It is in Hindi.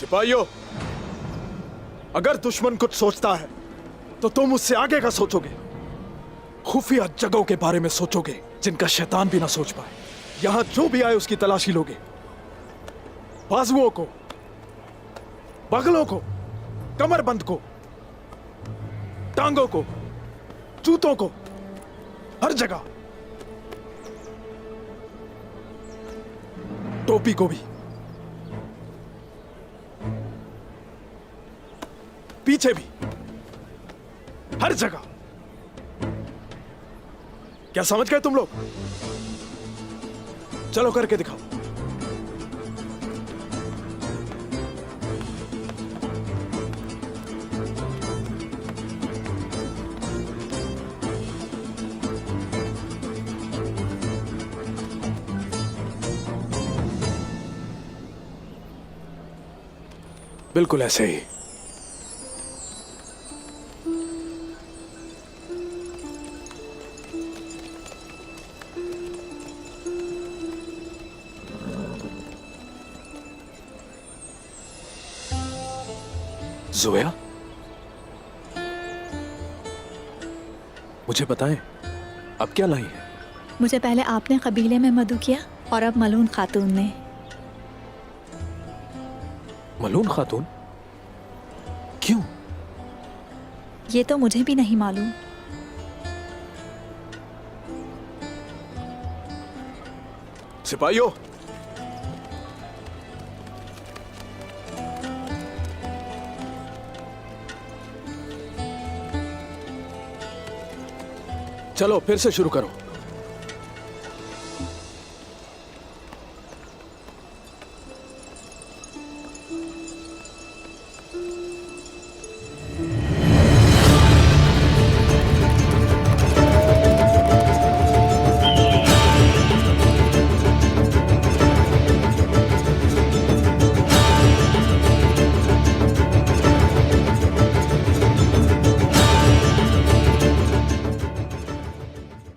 सिपाहियों, अगर दुश्मन कुछ सोचता है तो तुम उससे आगे का सोचोगे, खुफिया जगहों के बारे में सोचोगे जिनका शैतान भी ना सोच पाए। यहां जो भी आए उसकी तलाशी लोगे, बाजुओं को, बगलों को, कमरबंद को, टांगों को, जूतों को, हर जगह, टोपी को भी, पीछे भी, हर जगह। क्या समझ गए तुम लोग? चलो करके दिखाओ। बिल्कुल ऐसे ही। जोया, मुझे बताएं, अब क्या लाई है? मुझे पहले आपने कबीले में मदु किया और अब मलून खातून ने। मलून खातून? क्यों? ये तो मुझे भी नहीं मालूम। सिपाहियों, चलो फिर से शुरू करो।